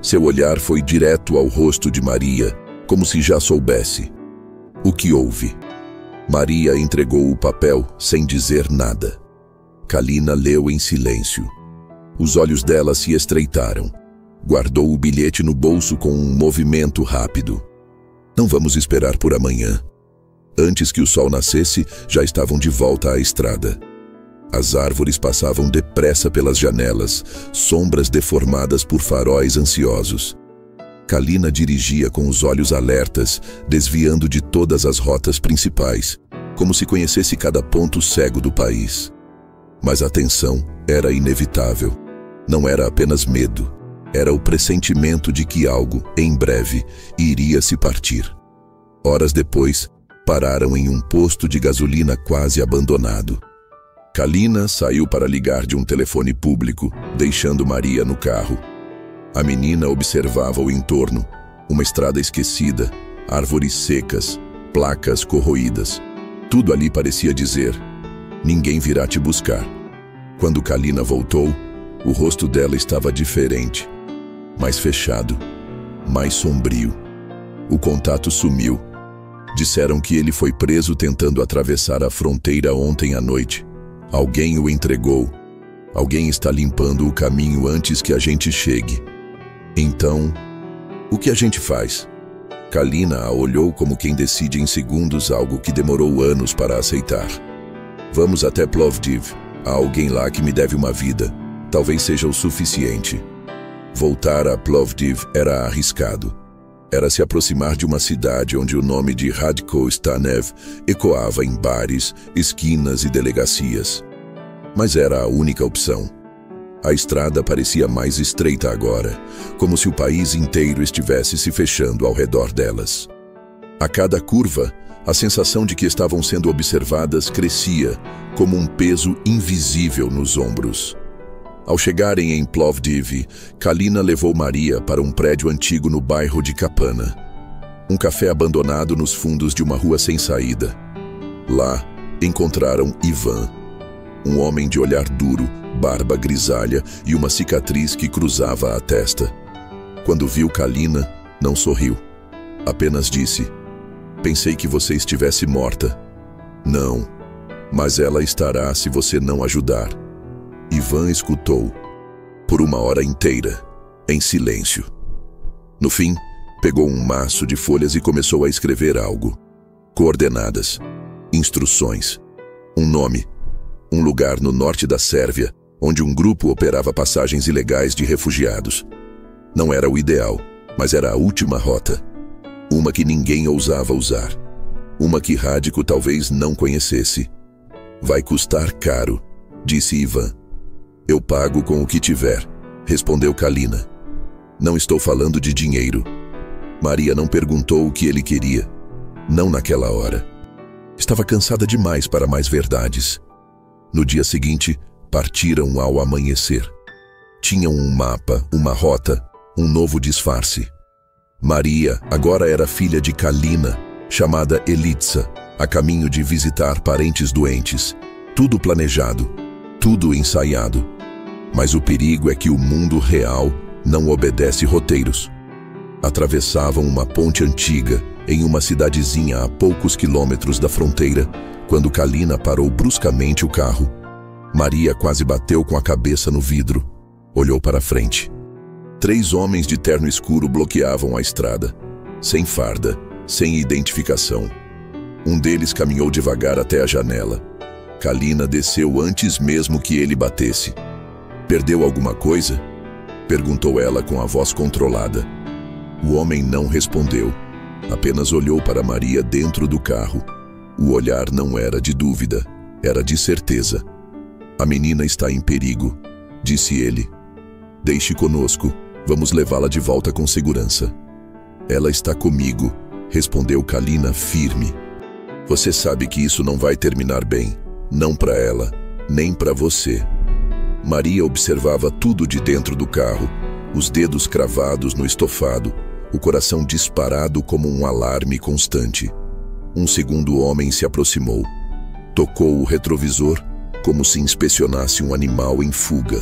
Seu olhar foi direto ao rosto de Maria, como se já soubesse. O que houve? Maria entregou o papel sem dizer nada. Kalina leu em silêncio. Os olhos dela se estreitaram. Guardou o bilhete no bolso com um movimento rápido. Não vamos esperar por amanhã. Antes que o sol nascesse, já estavam de volta à estrada. As árvores passavam depressa pelas janelas, sombras deformadas por faróis ansiosos. Kalina dirigia com os olhos alertas, desviando de todas as rotas principais, como se conhecesse cada ponto cego do país. Mas a tensão era inevitável. Não era apenas medo. Era o pressentimento de que algo, em breve, iria se partir. Horas depois, pararam em um posto de gasolina quase abandonado. Kalina saiu para ligar de um telefone público, deixando Maria no carro. A menina observava o entorno, uma estrada esquecida, árvores secas, placas corroídas. Tudo ali parecia dizer: ninguém virá te buscar. Quando Kalina voltou, o rosto dela estava diferente, mais fechado, mais sombrio. O contato sumiu. Disseram que ele foi preso tentando atravessar a fronteira ontem à noite. Alguém o entregou. Alguém está limpando o caminho antes que a gente chegue. Então, o que a gente faz? Kalina a olhou como quem decide em segundos algo que demorou anos para aceitar. Vamos até Plovdiv. Há alguém lá que me deve uma vida. Talvez seja o suficiente. Voltar a Plovdiv era arriscado. Era se aproximar de uma cidade onde o nome de Radko Stanev ecoava em bares, esquinas e delegacias. Mas era a única opção. A estrada parecia mais estreita agora, como se o país inteiro estivesse se fechando ao redor delas. A cada curva, a sensação de que estavam sendo observadas crescia, como um peso invisível nos ombros. Ao chegarem em Plovdiv, Kalina levou Maria para um prédio antigo no bairro de Kapana. Um café abandonado nos fundos de uma rua sem saída. Lá, encontraram Ivan, um homem de olhar duro, barba grisalha e uma cicatriz que cruzava a testa. Quando viu Kalina, não sorriu. Apenas disse: "Pensei que você estivesse morta." "Não, mas ela estará se você não ajudar." Ivan escutou, por uma hora inteira, em silêncio. No fim, pegou um maço de folhas e começou a escrever algo. Coordenadas, instruções, um nome, um lugar no norte da Sérvia, onde um grupo operava passagens ilegais de refugiados. Não era o ideal, mas era a última rota. Uma que ninguém ousava usar. Uma que Radko talvez não conhecesse. "Vai custar caro", disse Ivan. "Eu pago com o que tiver", respondeu Kalina. "Não estou falando de dinheiro." Maria não perguntou o que ele queria. Não naquela hora. Estava cansada demais para mais verdades. No dia seguinte, partiram ao amanhecer. Tinham um mapa, uma rota, um novo disfarce. Maria agora era filha de Kalina, chamada Elitsa, a caminho de visitar parentes doentes. Tudo planejado, tudo ensaiado. Mas o perigo é que o mundo real não obedece roteiros. Atravessavam uma ponte antiga em uma cidadezinha a poucos quilômetros da fronteira, quando Kalina parou bruscamente o carro. Maria quase bateu com a cabeça no vidro. Olhou para frente. 3 homens de terno escuro bloqueavam a estrada, sem farda, sem identificação. Um deles caminhou devagar até a janela. Kalina desceu antes mesmo que ele batesse. "Perdeu alguma coisa?" perguntou ela com a voz controlada. O homem não respondeu, apenas olhou para Maria dentro do carro. O olhar não era de dúvida, era de certeza. "A menina está em perigo", disse ele. "Deixe conosco, vamos levá-la de volta com segurança." "Ela está comigo", respondeu Kalina firme. "Você sabe que isso não vai terminar bem, não para ela, nem para você." Maria observava tudo de dentro do carro, os dedos cravados no estofado, o coração disparado como um alarme constante. Um segundo homem se aproximou. Tocou o retrovisor, como se inspecionasse um animal em fuga.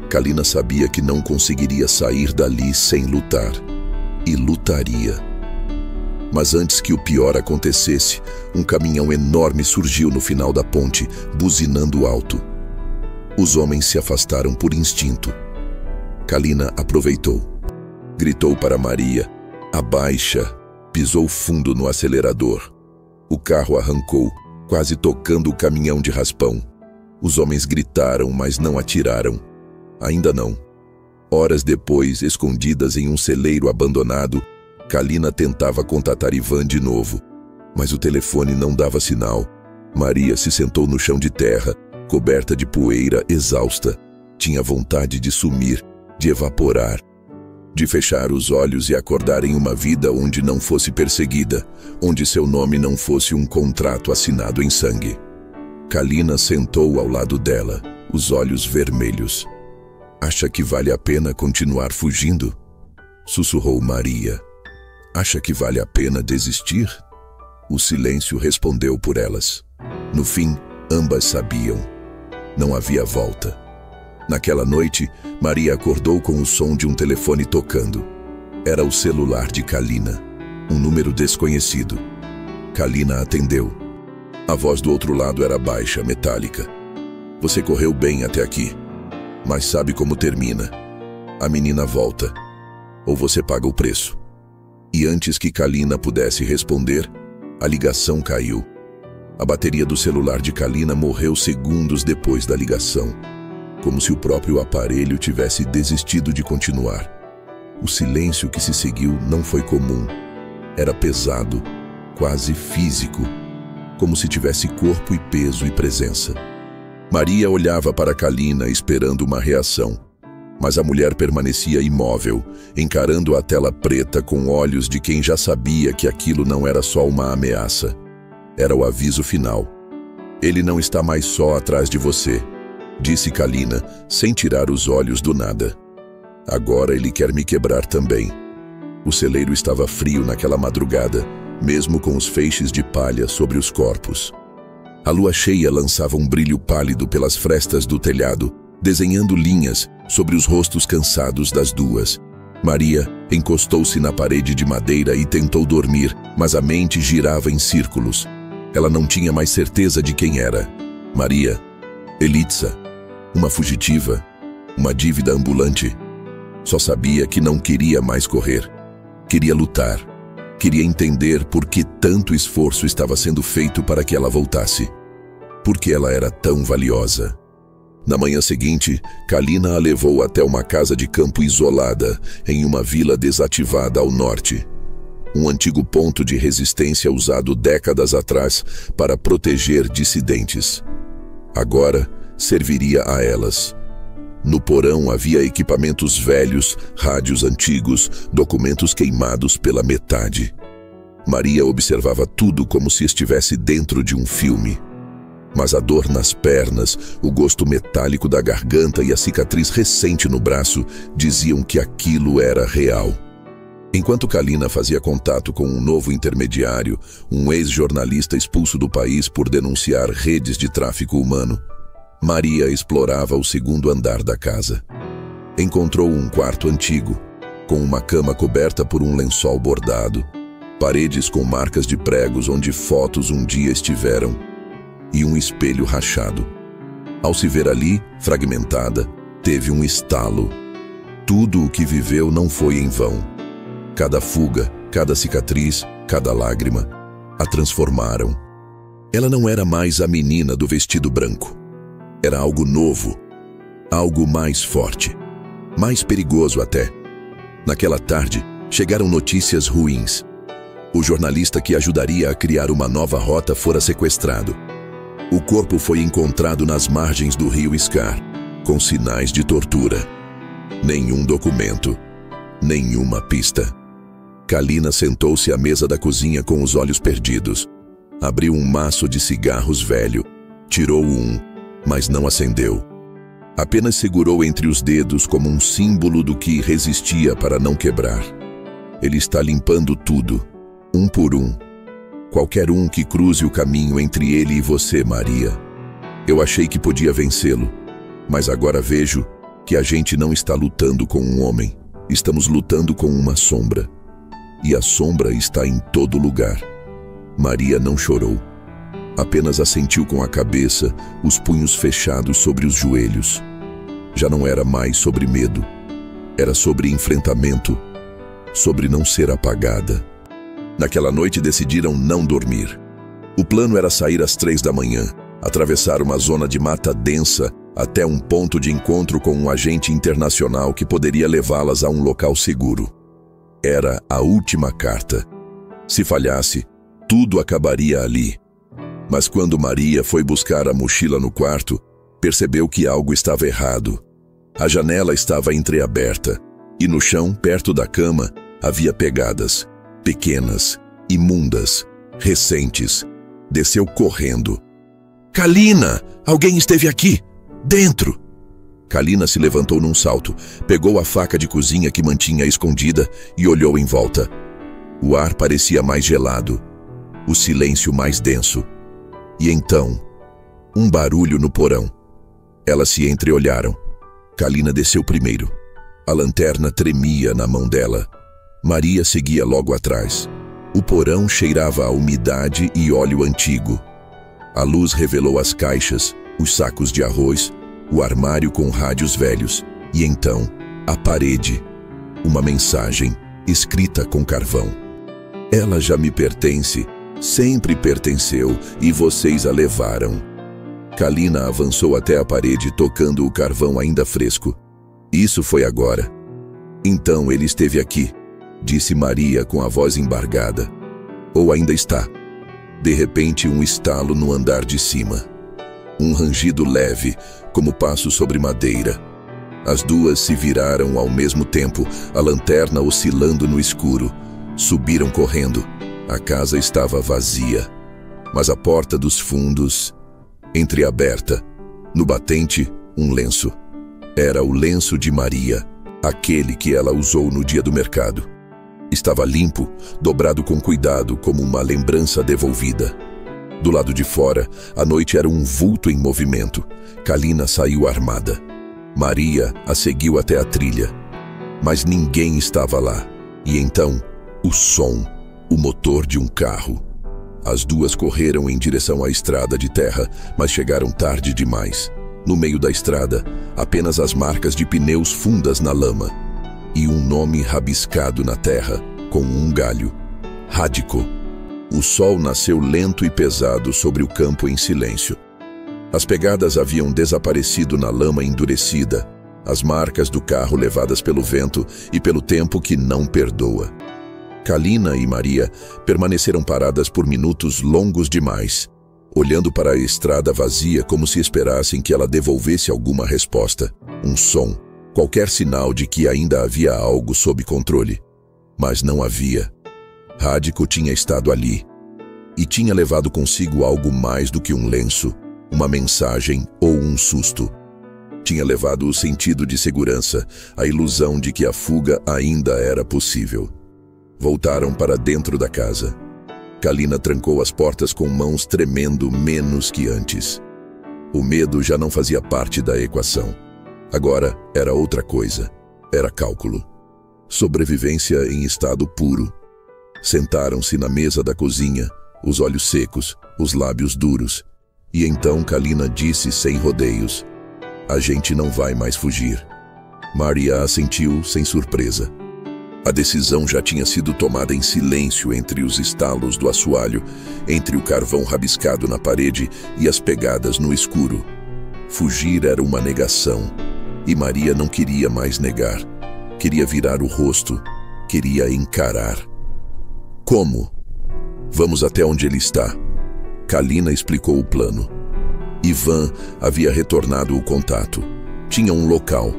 Kalina sabia que não conseguiria sair dali sem lutar. E lutaria. Mas antes que o pior acontecesse, um caminhão enorme surgiu no final da ponte, buzinando alto. Os homens se afastaram por instinto. Kalina aproveitou. Gritou para Maria: "Abaixa!" Pisou fundo no acelerador. O carro arrancou, quase tocando o caminhão de raspão. Os homens gritaram, mas não atiraram. Ainda não. Horas depois, escondidas em um celeiro abandonado, Kalina tentava contatar Ivan de novo. Mas o telefone não dava sinal. Maria se sentou no chão de terra, coberta de poeira, exausta. Tinha vontade de sumir, de evaporar, de fechar os olhos e acordar em uma vida onde não fosse perseguida, onde seu nome não fosse um contrato assinado em sangue. Kalina sentou ao lado dela, os olhos vermelhos. "Acha que vale a pena continuar fugindo?" sussurrou Maria. "Acha que vale a pena desistir?" O silêncio respondeu por elas. No fim, ambas sabiam. Não havia volta. Naquela noite, Maria acordou com o som de um telefone tocando. Era o celular de Kalina, um número desconhecido. Kalina atendeu. A voz do outro lado era baixa, metálica. "Você correu bem até aqui, mas sabe como termina. A menina volta, ou você paga o preço." E antes que Kalina pudesse responder, a ligação caiu. A bateria do celular de Kalina morreu segundos depois da ligação, como se o próprio aparelho tivesse desistido de continuar. O silêncio que se seguiu não foi comum. Era pesado, quase físico, como se tivesse corpo e peso e presença. Maria olhava para Kalina esperando uma reação, mas a mulher permanecia imóvel, encarando a tela preta com olhos de quem já sabia que aquilo não era só uma ameaça. Era o aviso final. "Ele não está mais só atrás de você", disse Kalina, sem tirar os olhos do nada. "Agora ele quer me quebrar também." O celeiro estava frio naquela madrugada, mesmo com os feixes de palha sobre os corpos. A lua cheia lançava um brilho pálido pelas frestas do telhado, desenhando linhas sobre os rostos cansados das duas. Maria encostou-se na parede de madeira e tentou dormir, mas a mente girava em círculos. Ela não tinha mais certeza de quem era. Maria, Elitsa, uma fugitiva, uma dívida ambulante. Só sabia que não queria mais correr. Queria lutar. Queria entender por que tanto esforço estava sendo feito para que ela voltasse. Por que ela era tão valiosa. Na manhã seguinte, Kalina a levou até uma casa de campo isolada, em uma vila desativada ao norte. Um antigo ponto de resistência usado décadas atrás para proteger dissidentes. Agora, serviria a elas. No porão havia equipamentos velhos, rádios antigos, documentos queimados pela metade. Maria observava tudo como se estivesse dentro de um filme. Mas a dor nas pernas, o gosto metálico da garganta e a cicatriz recente no braço diziam que aquilo era real. Enquanto Kalina fazia contato com um novo intermediário, um ex-jornalista expulso do país por denunciar redes de tráfico humano, Maria explorava o segundo andar da casa. Encontrou um quarto antigo, com uma cama coberta por um lençol bordado, paredes com marcas de pregos onde fotos um dia estiveram, e um espelho rachado. Ao se ver ali, fragmentada, teve um estalo. Tudo o que viveu não foi em vão. Cada fuga, cada cicatriz, cada lágrima, a transformaram. Ela não era mais a menina do vestido branco. Era algo novo, algo mais forte, mais perigoso até. Naquela tarde, chegaram notícias ruins. O jornalista que ajudaria a criar uma nova rota fora sequestrado. O corpo foi encontrado nas margens do rio Scar, com sinais de tortura. Nenhum documento, nenhuma pista. Kalina sentou-se à mesa da cozinha com os olhos perdidos. Abriu um maço de cigarros velho, tirou um, mas não acendeu. Apenas segurou entre os dedos como um símbolo do que resistia para não quebrar. Ele está limpando tudo, um por um. Qualquer um que cruze o caminho entre ele e você, Maria. Eu achei que podia vencê-lo, mas agora vejo que a gente não está lutando com um homem. Estamos lutando com uma sombra. E a sombra está em todo lugar. Maria não chorou. Apenas assentiu com a cabeça, os punhos fechados sobre os joelhos. Já não era mais sobre medo. Era sobre enfrentamento, sobre não ser apagada. Naquela noite decidiram não dormir. O plano era sair às 3 da manhã, atravessar uma zona de mata densa até um ponto de encontro com um agente internacional que poderia levá-las a um local seguro. Era a última carta. Se falhasse, tudo acabaria ali. Mas quando Maria foi buscar a mochila no quarto, percebeu que algo estava errado. A janela estava entreaberta e no chão, perto da cama, havia pegadas, pequenas, imundas, recentes. Desceu correndo. "Kalina! Alguém esteve aqui! Dentro!" Kalina se levantou num salto, pegou a faca de cozinha que mantinha escondida e olhou em volta. O ar parecia mais gelado, o silêncio mais denso. E então, um barulho no porão. Elas se entreolharam. Kalina desceu primeiro. A lanterna tremia na mão dela. Maria seguia logo atrás. O porão cheirava a umidade e óleo antigo. A luz revelou as caixas, os sacos de arroz, o armário com rádios velhos e então, a parede. Uma mensagem, escrita com carvão. "Ela já me pertence, sempre pertenceu e vocês a levaram." Kalina avançou até a parede tocando o carvão ainda fresco. "Isso foi agora." "Então ele esteve aqui", disse Maria com a voz embargada. "Ou ainda está." De repente, um estalo no andar de cima. Um rangido leve, como passo sobre madeira. As duas se viraram ao mesmo tempo, a lanterna oscilando no escuro. Subiram correndo. A casa estava vazia, mas a porta dos fundos, entreaberta. No batente, um lenço. Era o lenço de Maria, aquele que ela usou no dia do mercado. Estava limpo, dobrado com cuidado como uma lembrança devolvida. Do lado de fora, a noite era um vulto em movimento. Kalina saiu armada. Maria a seguiu até a trilha. Mas ninguém estava lá. E então, o som, o motor de um carro. As duas correram em direção à estrada de terra, mas chegaram tarde demais. No meio da estrada, apenas as marcas de pneus fundas na lama. E um nome rabiscado na terra, com um galho. Radico. O sol nasceu lento e pesado sobre o campo em silêncio. As pegadas haviam desaparecido na lama endurecida, as marcas do carro levadas pelo vento e pelo tempo que não perdoa. Kalina e Maria permaneceram paradas por minutos longos demais, olhando para a estrada vazia como se esperassem que ela devolvesse alguma resposta, um som, qualquer sinal de que ainda havia algo sob controle. Mas não havia. Radico tinha estado ali e tinha levado consigo algo mais do que um lenço, uma mensagem ou um susto. Tinha levado o sentido de segurança, a ilusão de que a fuga ainda era possível. Voltaram para dentro da casa. Kalina trancou as portas com mãos tremendo menos que antes. O medo já não fazia parte da equação. Agora era outra coisa. Era cálculo. Sobrevivência em estado puro. Sentaram-se na mesa da cozinha, os olhos secos, os lábios duros. E então Kalina disse sem rodeios: "A gente não vai mais fugir." Maria assentiu sem surpresa. A decisão já tinha sido tomada em silêncio entre os estalos do assoalho, entre o carvão rabiscado na parede e as pegadas no escuro. Fugir era uma negação, e Maria não queria mais negar. Queria virar o rosto, queria encarar. Como? Vamos até onde ele está. Kalina explicou o plano. Ivan havia retornado o contato. Tinha um local,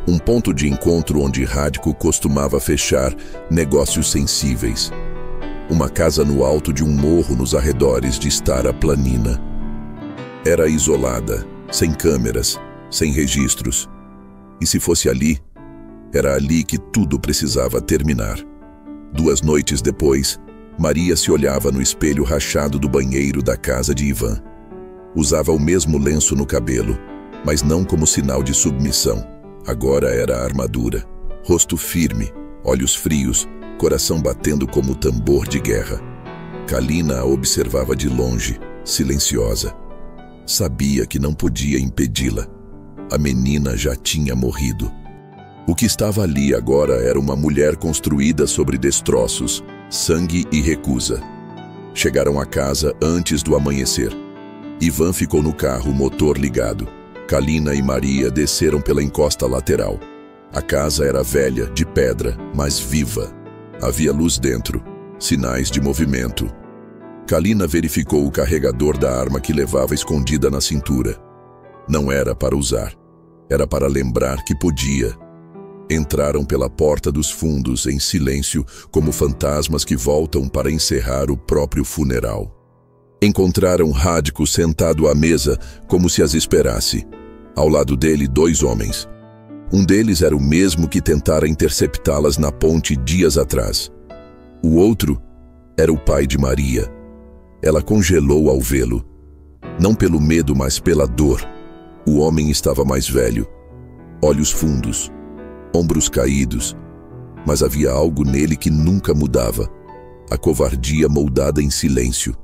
um ponto de encontro onde Radko costumava fechar negócios sensíveis. Uma casa no alto de um morro nos arredores de Stara Planina. Era isolada, sem câmeras, sem registros. E se fosse ali, era ali que tudo precisava terminar. 2 noites depois, Maria se olhava no espelho rachado do banheiro da casa de Ivan. Usava o mesmo lenço no cabelo, mas não como sinal de submissão. Agora era a armadura. Rosto firme, olhos frios, coração batendo como tambor de guerra. Kalina a observava de longe, silenciosa. Sabia que não podia impedi-la. A menina já tinha morrido. O que estava ali agora era uma mulher construída sobre destroços, sangue e recusa. Chegaram à casa antes do amanhecer. Ivan ficou no carro, motor ligado. Kalina e Maria desceram pela encosta lateral. A casa era velha, de pedra, mas viva. Havia luz dentro, sinais de movimento. Kalina verificou o carregador da arma que levava escondida na cintura. Não era para usar. Era para lembrar que podia. Entraram pela porta dos fundos, em silêncio, como fantasmas que voltam para encerrar o próprio funeral. Encontraram Radko sentado à mesa, como se as esperasse. Ao lado dele, 2 homens. Um deles era o mesmo que tentara interceptá-las na ponte dias atrás. O outro era o pai de Maria. Ela congelou ao vê-lo. Não pelo medo, mas pela dor. O homem estava mais velho. Olhos fundos. Ombros caídos. Mas havia algo nele que nunca mudava. A covardia moldada em silêncio.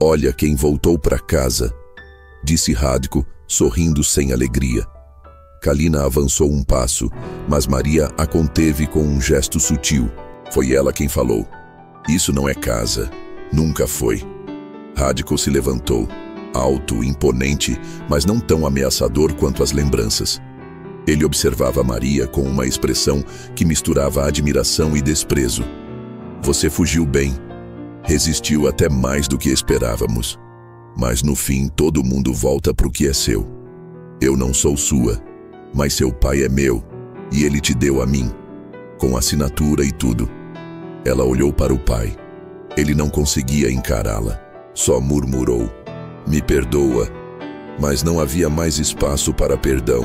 "Olha quem voltou para casa", disse Radko, sorrindo sem alegria. Kalina avançou um passo, mas Maria a conteve com um gesto sutil. Foi ela quem falou: "Isso não é casa. Nunca foi." Radko se levantou, alto, imponente, mas não tão ameaçador quanto as lembranças. Ele observava Maria com uma expressão que misturava admiração e desprezo. "Você fugiu bem. Resistiu até mais do que esperávamos. Mas no fim todo mundo volta para o que é seu. Eu não sou sua, mas seu pai é meu, e ele te deu a mim, com assinatura e tudo." Ela olhou para o pai. Ele não conseguia encará-la. Só murmurou: "Me perdoa." Mas não havia mais espaço para perdão.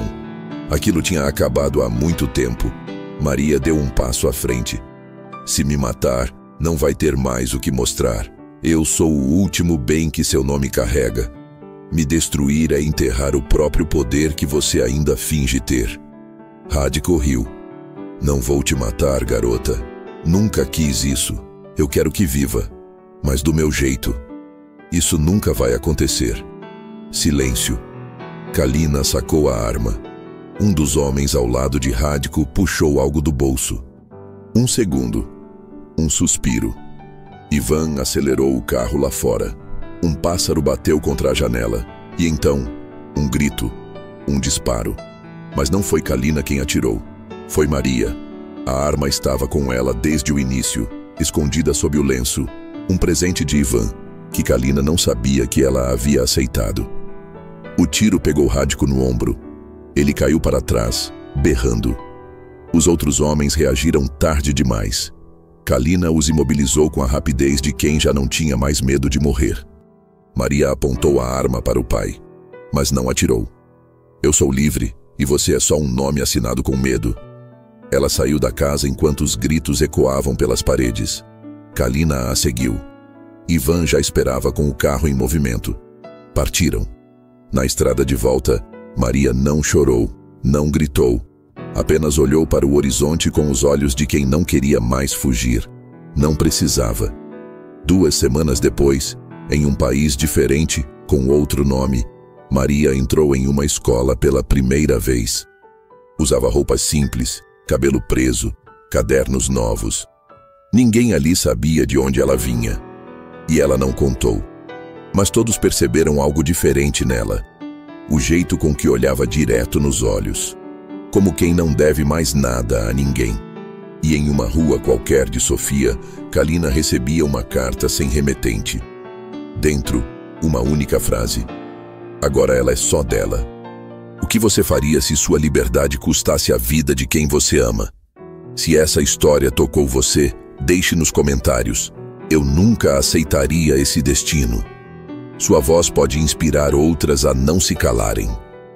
Aquilo tinha acabado há muito tempo. Maria deu um passo à frente. "Se me matar, não vai ter mais o que mostrar. Eu sou o último bem que seu nome carrega. Me destruir é enterrar o próprio poder que você ainda finge ter." Radko riu. "Não vou te matar, garota. Nunca quis isso. Eu quero que viva, mas do meu jeito. Isso nunca vai acontecer." Silêncio. Kalina sacou a arma. Um dos homens ao lado de Radko puxou algo do bolso. 1 segundo. Um suspiro. Ivan acelerou o carro lá fora. Um pássaro bateu contra a janela. E então, um grito. Um disparo. Mas não foi Kalina quem atirou. Foi Maria. A arma estava com ela desde o início, escondida sob o lenço. Um presente de Ivan, que Kalina não sabia que ela havia aceitado. O tiro pegou Radko no ombro. Ele caiu para trás, berrando. Os outros homens reagiram tarde demais. Kalina os imobilizou com a rapidez de quem já não tinha mais medo de morrer. Maria apontou a arma para o pai, mas não atirou. "Eu sou livre, e você é só um nome assinado com medo." Ela saiu da casa enquanto os gritos ecoavam pelas paredes. Kalina a seguiu. Ivan já esperava com o carro em movimento. Partiram. Na estrada de volta, Maria não chorou, Não gritou. Apenas olhou para o horizonte com os olhos de quem não queria mais fugir. Não precisava. 2 semanas depois, em um país diferente, com outro nome, Maria entrou em uma escola pela primeira vez. Usava roupas simples, cabelo preso, cadernos novos. Ninguém ali sabia de onde ela vinha. E ela não contou. Mas todos perceberam algo diferente nela. O jeito com que olhava direto nos olhos. Como quem não deve mais nada a ninguém. E em uma rua qualquer de Sofia, Kalina recebia uma carta sem remetente. Dentro, uma única frase. Agora ela é só dela. O que você faria se sua liberdade custasse a vida de quem você ama? Se essa história tocou você, deixe nos comentários. Eu nunca aceitaria esse destino. Sua voz pode inspirar outras a não se calarem.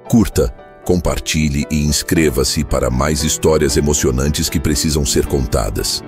Curta, compartilhe e inscreva-se para mais histórias emocionantes que precisam ser contadas.